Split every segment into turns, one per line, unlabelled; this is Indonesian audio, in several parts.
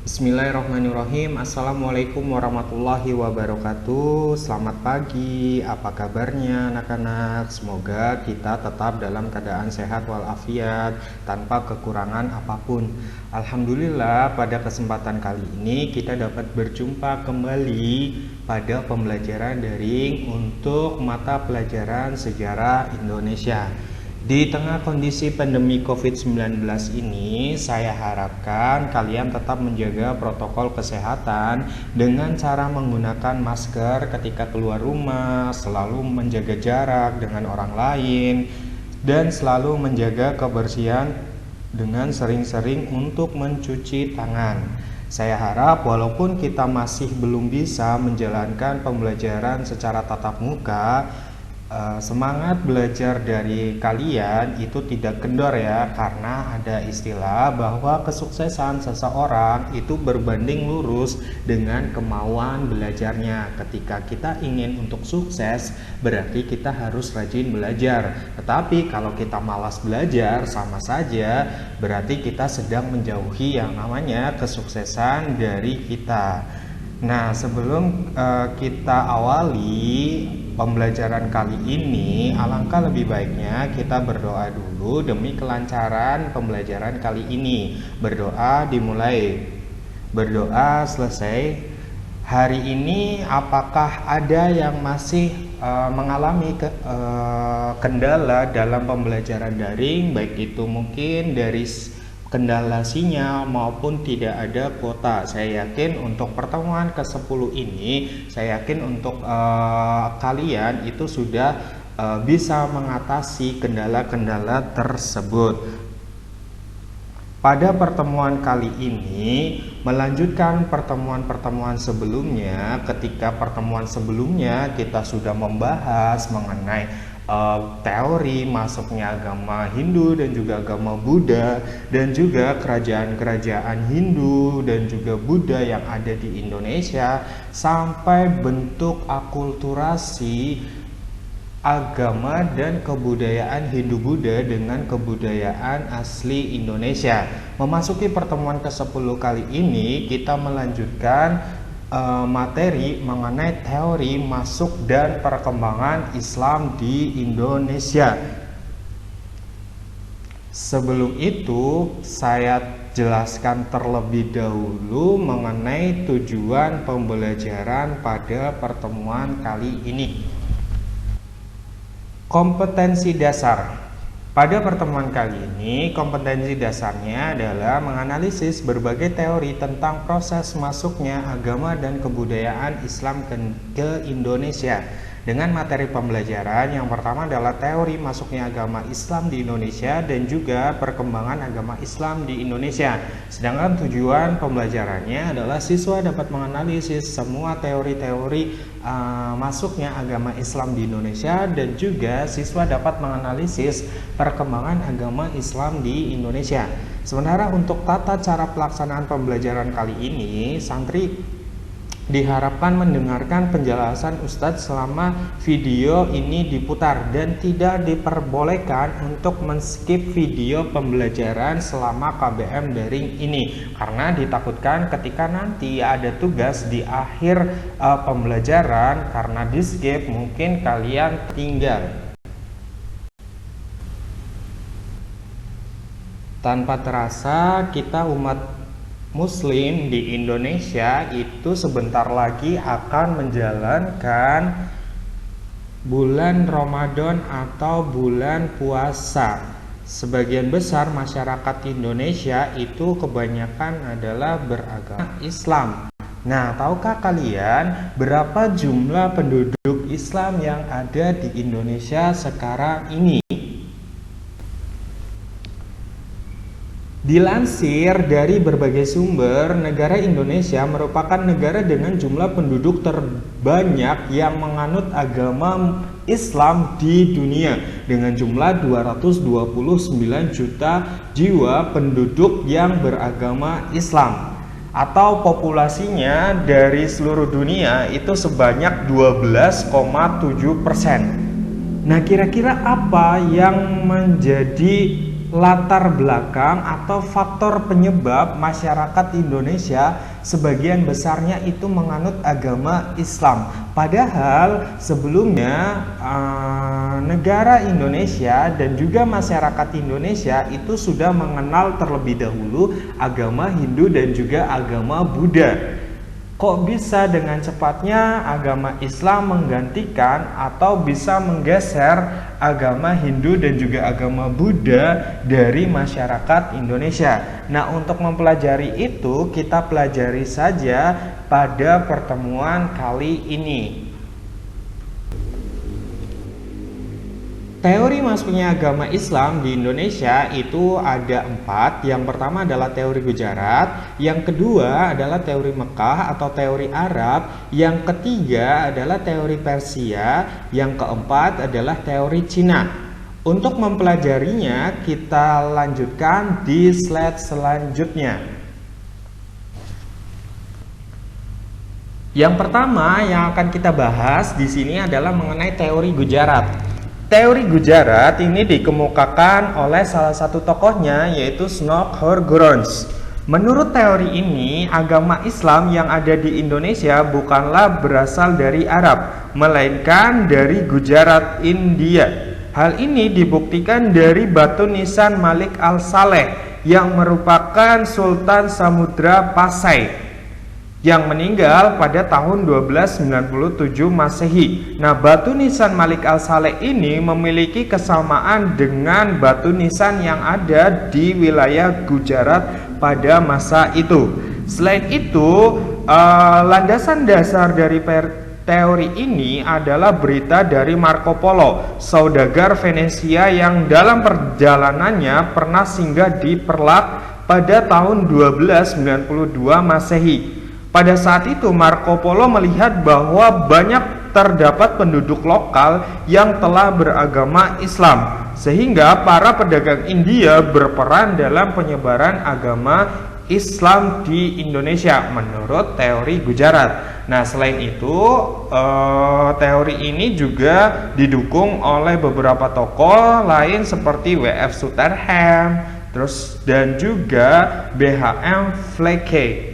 Bismillahirrahmanirrahim. Assalamualaikum warahmatullahi wabarakatuh. Selamat pagi, apa kabarnya anak-anak? Semoga kita tetap dalam keadaan sehat walafiat, tanpa kekurangan apapun. Alhamdulillah, pada kesempatan kali ini kita dapat berjumpa kembali pada pembelajaran daring untuk mata pelajaran sejarah Indonesia. Di tengah kondisi pandemi COVID-19 ini, saya harapkan kalian tetap menjaga protokol kesehatan dengan cara menggunakan masker ketika keluar rumah, selalu menjaga jarak dengan orang lain, dan selalu menjaga kebersihan dengan sering-sering untuk mencuci tangan. Saya harap walaupun kita masih belum bisa menjalankan pembelajaran secara tatap muka, semangat belajar dari kalian itu tidak kendor ya, karena ada istilah bahwa kesuksesan seseorang itu berbanding lurus dengan kemauan belajarnya. Ketika kita ingin untuk sukses, berarti kita harus rajin belajar. Tetapi kalau kita malas belajar, sama saja berarti kita sedang menjauhi yang namanya kesuksesan dari kita. Nah, sebelum kita awali pembelajaran kali ini, alangkah lebih baiknya kita berdoa dulu demi kelancaran pembelajaran kali ini. Berdoa dimulai, berdoa selesai. Hari ini apakah ada yang masih mengalami kendala dalam pembelajaran daring, baik itu mungkin dari kendala sinyal maupun tidak ada kuota? Saya yakin untuk pertemuan ke-10 ini, saya yakin untuk kalian itu sudah bisa mengatasi kendala-kendala tersebut. Pada pertemuan kali ini melanjutkan pertemuan-pertemuan sebelumnya. Ketika pertemuan sebelumnya kita sudah membahas mengenai teori masuknya agama Hindu dan juga agama Buddha, dan juga kerajaan-kerajaan Hindu dan juga Buddha yang ada di Indonesia, sampai bentuk akulturasi agama dan kebudayaan Hindu-Buddha dengan kebudayaan asli Indonesia. Memasuki pertemuan ke-10 kali ini, kita melanjutkan materi mengenai teori masuk dan perkembangan Islam di Indonesia. Sebelum itu, saya jelaskan terlebih dahulu mengenai tujuan pembelajaran pada pertemuan kali ini. Kompetensi dasar. Pada pertemuan kali ini, kompetensi dasarnya adalah menganalisis berbagai teori tentang proses masuknya agama dan kebudayaan Islam ke Indonesia. Dengan materi pembelajaran yang pertama adalah teori masuknya agama Islam di Indonesia dan juga perkembangan agama Islam di Indonesia. Sedangkan tujuan pembelajarannya adalah siswa dapat menganalisis semua teori-teori masuknya agama Islam di Indonesia, dan juga siswa dapat menganalisis perkembangan agama Islam di Indonesia. Sementara untuk tata cara pelaksanaan pembelajaran kali ini, santri diharapkan mendengarkan penjelasan Ustadz selama video ini diputar, dan tidak diperbolehkan untuk men-skip video pembelajaran selama KBM daring ini, karena ditakutkan ketika nanti ada tugas di akhir pembelajaran, karena di-skip mungkin kalian tinggal. Tanpa terasa, kita umat Muslim di Indonesia itu sebentar lagi akan menjalankan bulan Ramadan atau bulan puasa. Sebagian besar masyarakat Indonesia itu kebanyakan adalah beragama Islam. Nah, tahukah kalian berapa jumlah penduduk Islam yang ada di Indonesia sekarang ini? Dilansir dari berbagai sumber, negara Indonesia merupakan negara dengan jumlah penduduk terbanyak yang menganut agama Islam di dunia, dengan jumlah 229 juta jiwa penduduk yang beragama Islam, atau populasinya dari seluruh dunia itu sebanyak 12,7%. Nah, kira-kira apa yang menjadi latar belakang atau faktor penyebab masyarakat Indonesia sebagian besarnya itu menganut agama Islam. Padahal sebelumnya negara Indonesia dan juga masyarakat Indonesia itu sudah mengenal terlebih dahulu agama Hindu dan juga agama Buddha. Kok bisa dengan cepatnya agama Islam menggantikan atau bisa menggeser agama Hindu dan juga agama Buddha dari masyarakat Indonesia? Nah, untuk mempelajari itu kita pelajari saja pada pertemuan kali ini. Teori masuknya agama Islam di Indonesia itu ada 4. Yang pertama adalah teori Gujarat, yang kedua adalah teori Mekah atau teori Arab, yang ketiga adalah teori Persia, yang keempat adalah teori Cina. Untuk mempelajarinya kita lanjutkan di slide selanjutnya. Yang pertama yang akan kita bahas di sini adalah mengenai teori Gujarat. Teori Gujarat ini dikemukakan oleh salah satu tokohnya yaitu Snok Horgrons. Menurut teori ini, agama Islam yang ada di Indonesia bukanlah berasal dari Arab, melainkan dari Gujarat, India. Hal ini dibuktikan dari batu nisan Malik Al-Saleh yang merupakan Sultan Samudra Pasai yang meninggal pada tahun 1297 Masehi. Nah, batu nisan Malik Al-Saleh ini memiliki kesamaan dengan batu nisan yang ada di wilayah Gujarat pada masa itu. Selain itu, landasan dasar dari teori ini adalah berita dari Marco Polo, saudagar Venesia yang dalam perjalanannya pernah singgah di Perlak pada tahun 1292 Masehi. Pada saat itu Marco Polo melihat bahwa banyak terdapat penduduk lokal yang telah beragama Islam, sehingga para pedagang India berperan dalam penyebaran agama Islam di Indonesia menurut teori Gujarat. Nah, selain itu teori ini juga didukung oleh beberapa tokoh lain seperti W.F. Sutherland, dan juga B.H.M. Flake.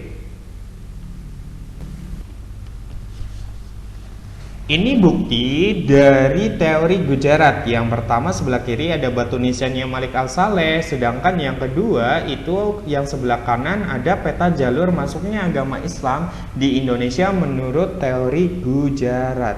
Ini bukti dari teori Gujarat. Yang pertama sebelah kiri ada batu nisannya Malik Al-Saleh, sedangkan yang kedua itu yang sebelah kanan ada peta jalur masuknya agama Islam di Indonesia menurut teori Gujarat.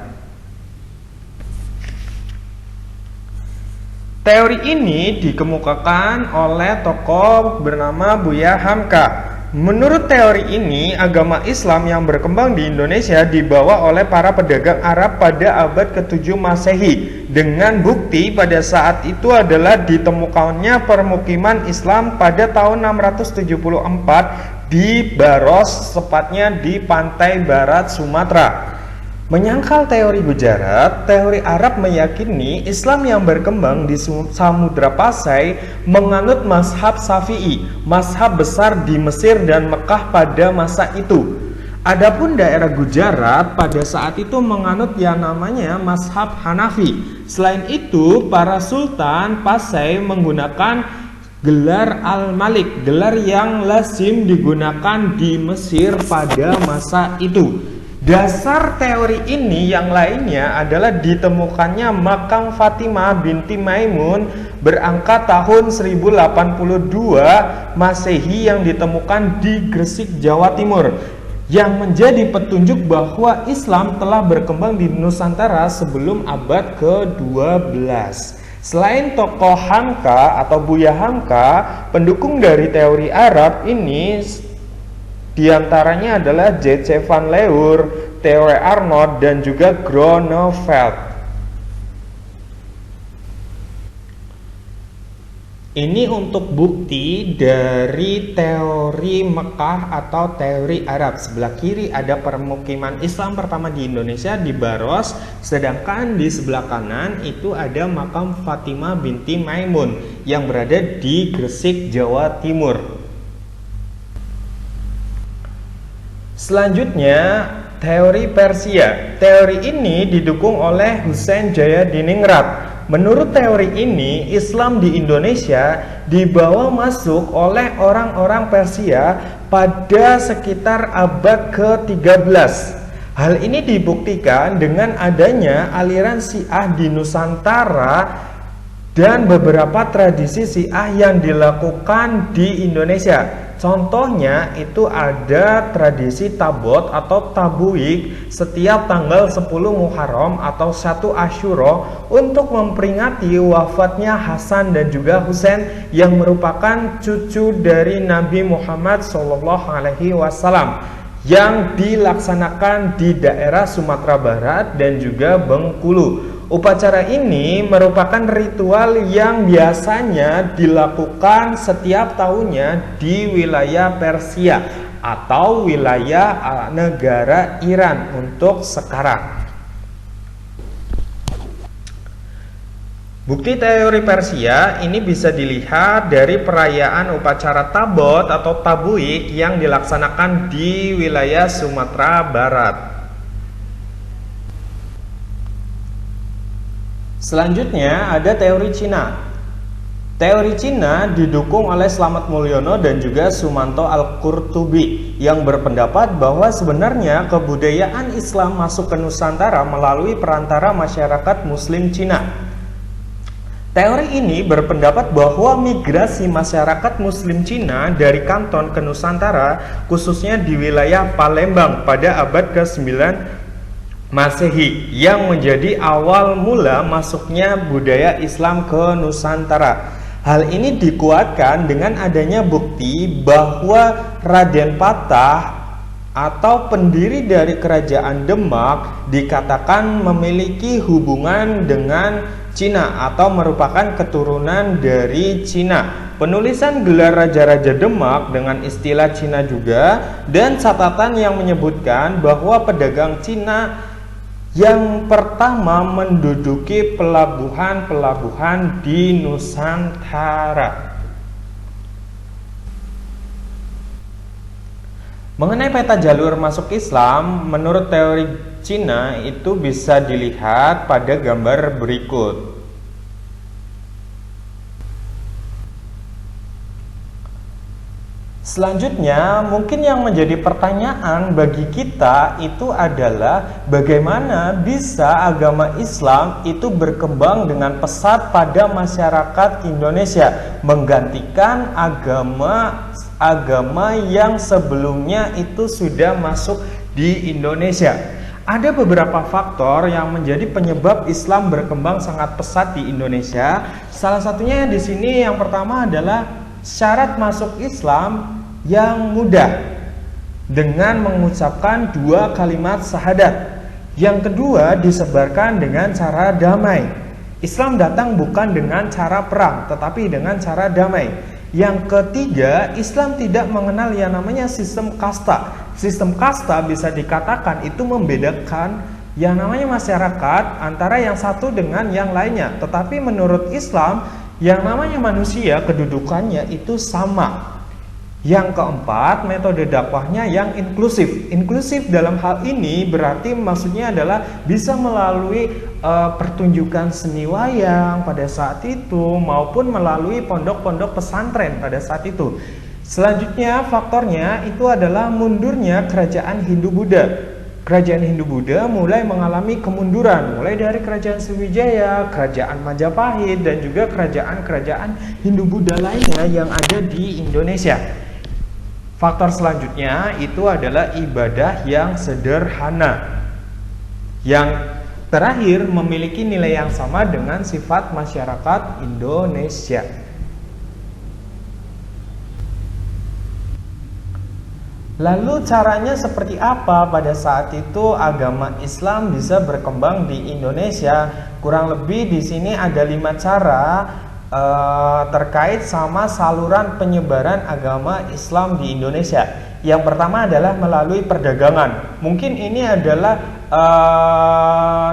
Teori ini dikemukakan oleh tokoh bernama Buya Hamka. Menurut teori ini, agama Islam yang berkembang di Indonesia dibawa oleh para pedagang Arab pada abad ke-7 Masehi, dengan bukti pada saat itu adalah ditemukannya permukiman Islam pada tahun 674 di Baros, tepatnya di pantai barat Sumatera. Menyangkal teori Gujarat, teori Arab meyakini Islam yang berkembang di Samudra Pasai menganut mazhab Syafi'i, mazhab besar di Mesir dan Mekah pada masa itu. Adapun daerah Gujarat pada saat itu menganut yang namanya mazhab Hanafi. Selain itu, para sultan Pasai menggunakan gelar Al-Malik, gelar yang lazim digunakan di Mesir pada masa itu. Dasar teori ini yang lainnya adalah ditemukannya makam Fatimah binti Maimun berangka tahun 1082 Masehi yang ditemukan di Gresik, Jawa Timur, yang menjadi petunjuk bahwa Islam telah berkembang di Nusantara sebelum abad ke-12. Selain tokoh Hamka atau Buya Hamka, pendukung dari teori Arab ini diantaranya adalah J.C. van Leur, Theo Arnold, dan juga Groeneveld. Ini untuk bukti dari teori Mekah atau teori Arab. Sebelah kiri ada permukiman Islam pertama di Indonesia di Baros, sedangkan di sebelah kanan itu ada makam Fatimah binti Maimun yang berada di Gresik, Jawa Timur. Selanjutnya, teori Persia. Teori ini didukung oleh Husain Jayadiningrat. menurut teori ini, Islam di Indonesia dibawa masuk oleh orang-orang Persia pada sekitar abad ke-13. Hal ini dibuktikan dengan adanya aliran Syiah di Nusantara dan beberapa tradisi Syiah yang dilakukan di Indonesia. Contohnya itu ada tradisi tabot atau tabuik setiap tanggal 10 Muharram atau 1 Asyura untuk memperingati wafatnya Hasan dan juga Husain yang merupakan cucu dari Nabi Muhammad SAW, yang dilaksanakan di daerah Sumatera Barat dan juga Bengkulu. Upacara ini merupakan ritual yang biasanya dilakukan setiap tahunnya di wilayah Persia atau wilayah negara Iran untuk sekarang. Bukti teori Persia ini bisa dilihat dari perayaan upacara tabot atau tabuik yang dilaksanakan di wilayah Sumatera Barat. Selanjutnya ada teori Cina. Teori Cina didukung oleh Slamet Mulyono dan juga Sumanto Al-Qurtubi yang berpendapat bahwa sebenarnya kebudayaan Islam masuk ke Nusantara melalui perantara masyarakat Muslim Cina. Teori ini berpendapat bahwa migrasi masyarakat Muslim Cina dari Kanton ke Nusantara, khususnya di wilayah Palembang pada abad ke-9 Masehi, yang menjadi awal mula masuknya budaya Islam ke Nusantara. Hal ini dikuatkan dengan adanya bukti bahwa Raden Patah atau pendiri dari kerajaan Demak dikatakan memiliki hubungan dengan Cina atau merupakan keturunan dari Cina. Penulisan gelar raja-raja Demak dengan istilah Cina juga, dan catatan yang menyebutkan bahwa pedagang Cina yang pertama menduduki pelabuhan-pelabuhan di Nusantara. Mengenai peta jalur masuk Islam, menurut teori Cina itu bisa dilihat pada gambar berikut. Selanjutnya, mungkin yang menjadi pertanyaan bagi kita itu adalah bagaimana bisa agama Islam itu berkembang dengan pesat pada masyarakat Indonesia, menggantikan agama yang sebelumnya itu sudah masuk di Indonesia. Ada beberapa faktor yang menjadi penyebab Islam berkembang sangat pesat di Indonesia. Salah satunya di sini yang pertama adalah syarat masuk Islam yang mudah dengan mengucapkan 2 kalimat syahadat. Yang kedua, disebarkan dengan cara damai. Islam datang bukan dengan cara perang, tetapi dengan cara damai. Yang ketiga, Islam tidak mengenal yang namanya sistem kasta. Sistem kasta bisa dikatakan itu membedakan yang namanya masyarakat antara yang satu dengan yang lainnya. Tetapi menurut Islam, yang namanya manusia kedudukannya itu sama. Yang keempat, metode dakwahnya yang inklusif. Inklusif dalam hal ini berarti maksudnya adalah bisa melalui pertunjukan seni wayang pada saat itu maupun melalui pondok-pondok pesantren pada saat itu. Selanjutnya faktornya itu adalah mundurnya kerajaan Hindu-Buddha. Kerajaan Hindu-Buddha mulai mengalami kemunduran, mulai dari kerajaan Sriwijaya, kerajaan Majapahit, dan juga kerajaan-kerajaan Hindu-Buddha lainnya yang ada di Indonesia. Faktor selanjutnya itu adalah ibadah yang sederhana. Yang terakhir memiliki nilai yang sama dengan sifat masyarakat Indonesia. Lalu caranya seperti apa pada saat itu agama Islam bisa berkembang di Indonesia? Kurang lebih di sini ada 5 cara terkait sama saluran penyebaran agama Islam di Indonesia. Yang pertama adalah melalui perdagangan. Mungkin ini adalah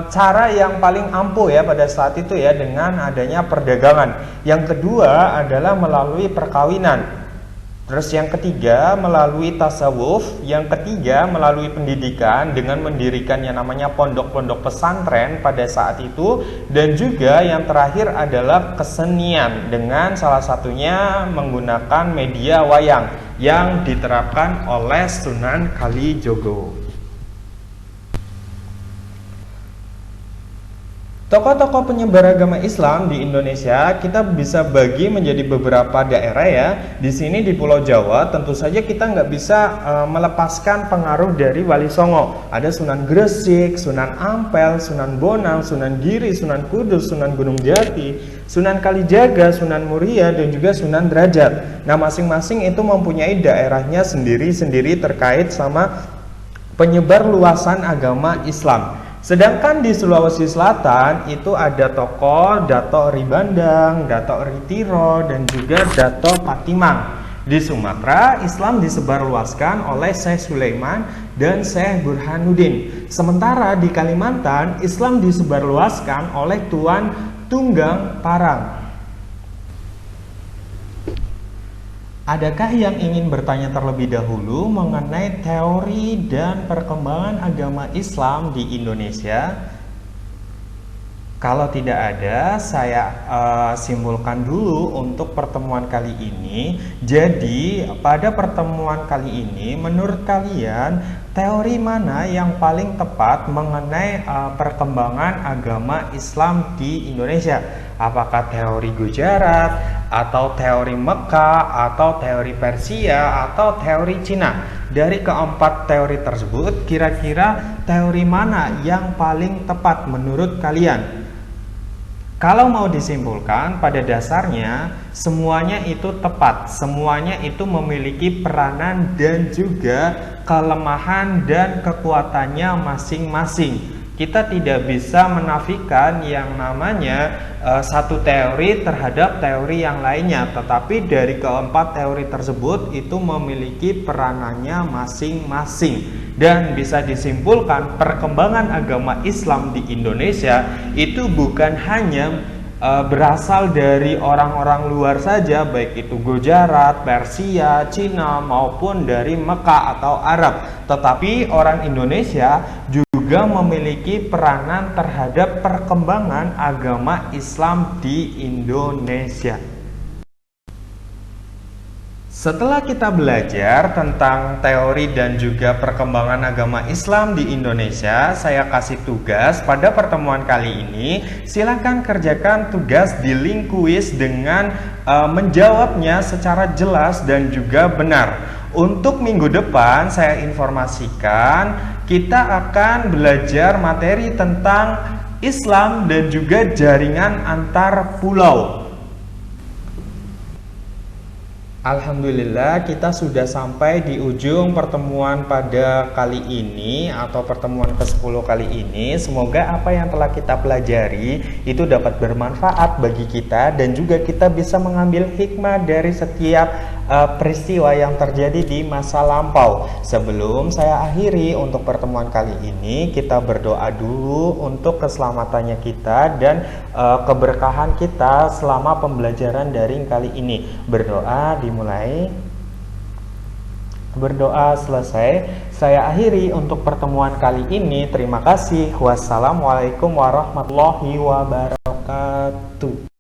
cara yang paling ampuh ya pada saat itu ya, dengan adanya perdagangan. Yang kedua adalah melalui perkawinan. Terus yang ketiga melalui tasawuf, yang ketiga melalui pendidikan dengan mendirikan yang namanya pondok-pondok pesantren pada saat itu, dan juga yang terakhir adalah kesenian dengan salah satunya menggunakan media wayang yang diterapkan oleh Sunan Kalijogo. Tokoh-tokoh penyebar agama Islam di Indonesia kita bisa bagi menjadi beberapa daerah ya. Di sini di Pulau Jawa tentu saja kita nggak bisa melepaskan pengaruh dari Wali Songo. Ada Sunan Gresik, Sunan Ampel, Sunan Bonang, Sunan Giri, Sunan Kudus, Sunan Gunung Jati, Sunan Kalijaga, Sunan Muria, dan juga Sunan Derajat. Nah, masing-masing itu mempunyai daerahnya sendiri-sendiri terkait sama penyebar luasan agama Islam. Sedangkan di Sulawesi Selatan itu ada tokoh Dato' Ribandang, Dato' Ritiro, dan juga Dato' Patimang. Di Sumatera, Islam disebarluaskan oleh Syekh Sulaiman dan Syekh Burhanuddin. Sementara di Kalimantan, Islam disebarluaskan oleh Tuan Tunggang Parang. Adakah yang ingin bertanya terlebih dahulu mengenai teori dan perkembangan agama Islam di Indonesia? Kalau tidak ada, saya simpulkan dulu untuk pertemuan kali ini. Jadi, pada pertemuan kali ini, menurut kalian, teori mana yang paling tepat mengenai perkembangan agama Islam di Indonesia? Apakah teori Gujarat, atau teori Mekah, atau teori Persia, atau teori Cina? Dari keempat teori tersebut, kira-kira teori mana yang paling tepat menurut kalian? Kalau mau disimpulkan, pada dasarnya semuanya itu tepat, semuanya itu memiliki peranan dan juga kelemahan dan kekuatannya masing-masing. Kita tidak bisa menafikan yang namanya satu teori terhadap teori yang lainnya, tetapi dari keempat teori tersebut itu memiliki peranannya masing-masing. Dan bisa disimpulkan perkembangan agama Islam di Indonesia itu bukan hanya berasal dari orang-orang luar saja, baik itu Gujarat, Persia, Cina, maupun dari Mekah atau Arab, tetapi orang Indonesia juga memiliki peranan terhadap perkembangan agama Islam di Indonesia. Setelah kita belajar tentang teori dan juga perkembangan agama Islam di Indonesia, saya kasih tugas pada pertemuan kali ini. Silakan kerjakan tugas di link kuis dengan menjawabnya secara jelas dan juga benar. Untuk minggu depan saya informasikan kita akan belajar materi tentang Islam dan juga jaringan antar pulau. Alhamdulillah, kita sudah sampai di ujung pertemuan pada kali ini atau pertemuan ke-10 kali ini. Semoga apa yang telah kita pelajari itu dapat bermanfaat bagi kita dan juga kita bisa mengambil hikmah dari setiap peristiwa yang terjadi di masa lampau. Sebelum saya akhiri untuk pertemuan kali ini, kita berdoa dulu untuk keselamatannya kita dan keberkahan kita selama pembelajaran daring kali ini. Berdoa dimulai, berdoa selesai. Saya akhiri untuk pertemuan kali ini. Terima kasih. Wassalamualaikum warahmatullahi wabarakatuh.